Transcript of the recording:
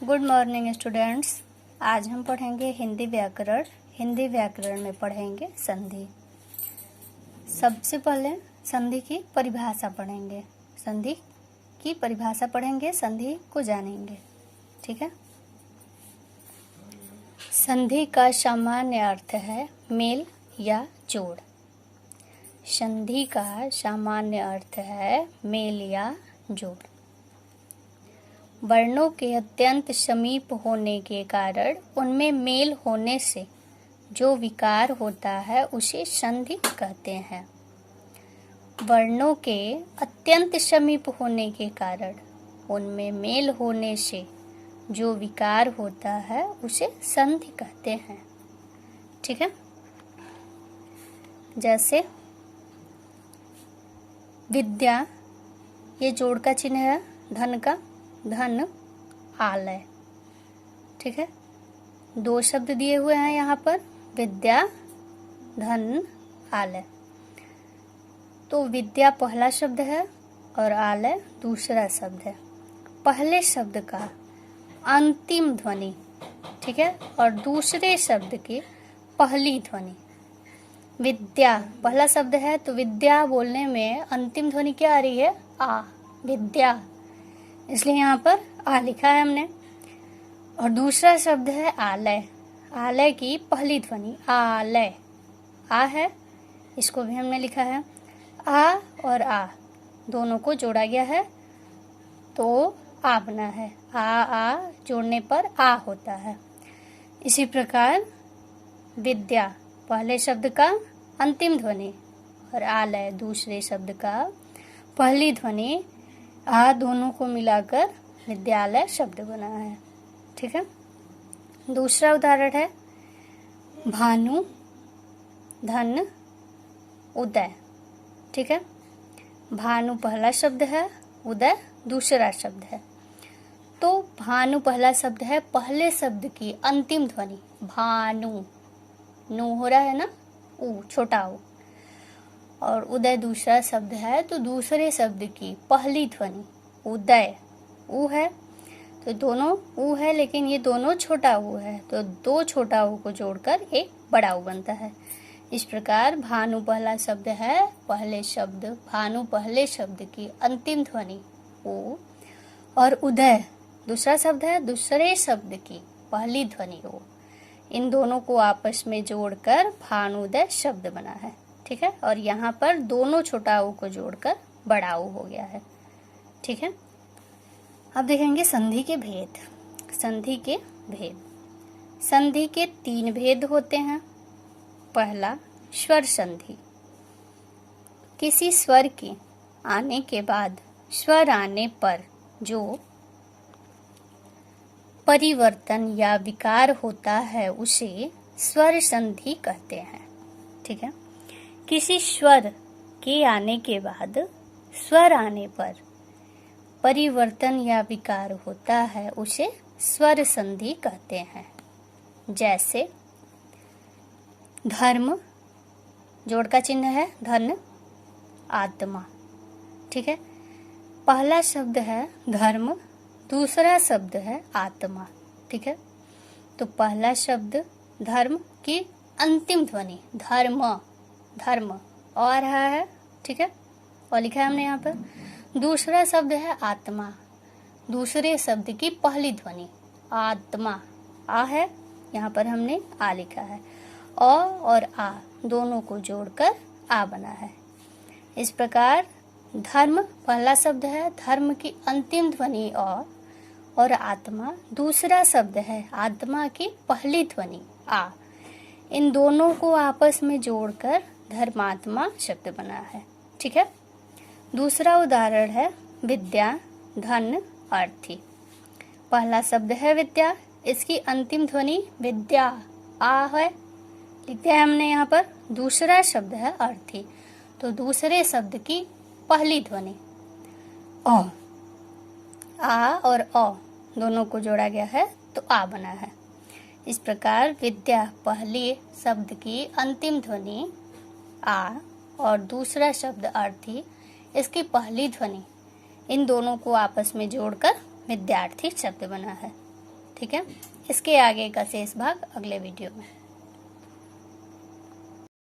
Good morning students. आज हम पढ़ेंगे हिंदी व्याकरण। हिंदी व्याकरण में पढ़ेंगे संधि। सबसे पहले संधि की परिभाषा पढ़ेंगे। संधि की परिभाषा पढ़ेंगे, संधि को जानेंगे। ठीक है। संधि का सामान्य अर्थ है मेल या जोड़। संधि का सामान्य अर्थ है मेल या जोड़। वर्णों के अत्यंत समीप होने के कारण उनमें मेल होने से जो विकार होता है उसे संधि कहते हैं। वर्णों के अत्यंत समीप होने के कारण उनमें मेल होने से जो विकार होता है उसे संधि कहते हैं। ठीक है। जैसे विद्या, ये जोड़ का चिन्ह है धन का, धन आलय। ठीक है। दो शब्द दिए हुए हैं यहाँ पर, विद्या धन आलय। तो विद्या पहला शब्द है और आलय दूसरा शब्द है। पहले शब्द का अंतिम ध्वनि, ठीक है, और दूसरे शब्द की पहली ध्वनि। विद्या पहला शब्द है तो विद्या बोलने में अंतिम ध्वनि क्या आ रही है? आ, विद्या, इसलिए यहाँ पर आ लिखा है हमने। और दूसरा शब्द है आलय। आलय की पहली ध्वनि आलय, आ है, इसको भी हमने लिखा है। आ और आ दोनों को जोड़ा गया है तो आ बना है। आ जोड़ने पर आ होता है। इसी प्रकार विद्या पहले शब्द का अंतिम ध्वनि और आलय दूसरे शब्द का पहली ध्वनि, आ दोनों को मिलाकर विद्यालय शब्द बना है। ठीक है। दूसरा उदाहरण है भानु धन उदय। ठीक है। भानु पहला शब्द है, उदय दूसरा शब्द है। तो भानु पहला शब्द है, पहले शब्द की अंतिम ध्वनि भानु, नु हो रहा है ना, ऊ छोटा ऊ। और उदय दूसरा शब्द है तो दूसरे शब्द की पहली ध्वनि उदय, ऊ है, तो दोनों ऊ है लेकिन ये दोनों छोटा ऊ है, तो दो छोटा ऊ को जोड़कर एक बड़ा ऊ बनता है। इस प्रकार भानु पहला शब्द है, पहले शब्द भानु पहले शब्द की अंतिम ध्वनि ऊ, और उदय दूसरा शब्द है, दूसरे शब्द की पहली ध्वनि ओ। इन दोनों को आपस में जोड़कर भानुदय शब्द बना है। ठीक है। और यहाँ पर दोनों छोटा ऊ को जोड़कर बड़ा ऊ हो गया है। ठीक है। अब देखेंगे संधि के भेद। संधि के भेद। संधि के 3 भेद होते हैं। पहला स्वर संधि। किसी स्वर के आने के बाद स्वर आने पर जो परिवर्तन या विकार होता है उसे स्वर संधि कहते हैं। ठीक है। किसी स्वर के आने के बाद स्वर आने पर परिवर्तन या विकार होता है उसे स्वर संधि कहते हैं। जैसे धर्म, जोड़ का चिन्ह है धन आत्मा। ठीक है। पहला शब्द है धर्म, दूसरा शब्द है आत्मा। ठीक है। तो पहला शब्द धर्म की अंतिम ध्वनि धर्म, धर्म और रहा है। ठीक है। और लिखा है हमने यहाँ पर। दूसरा शब्द है आत्मा, दूसरे शब्द की पहली ध्वनि आत्मा, आ है, यहाँ पर हमने आ लिखा है। अ और आ दोनों को जोड़कर आ बना है। इस प्रकार धर्म पहला शब्द है, धर्म की अंतिम ध्वनि अ, और आत्मा दूसरा शब्द है, आत्मा की पहली ध्वनि आ। इन दोनों को आपस में जोड़कर धर्मात्मा शब्द बना है। ठीक है। दूसरा उदाहरण है विद्या धन अर्थी। पहला शब्द है विद्या, इसकी अंतिम ध्वनि विद्या आ है, लिखते हैं हमने यहाँ पर। दूसरा शब्द है अर्थी, तो दूसरे शब्द की पहली ध्वनि अ, आ और अ दोनों को जोड़ा गया है तो आ बना है। इस प्रकार विद्या पहले शब्द की अंतिम ध्वनि आ और दूसरा शब्द अर्थी, इसकी पहली ध्वनि, इन दोनों को आपस में जोड़कर विद्यार्थी शब्द बना है। ठीक है। इसके आगे का शेष भाग अगले वीडियो में।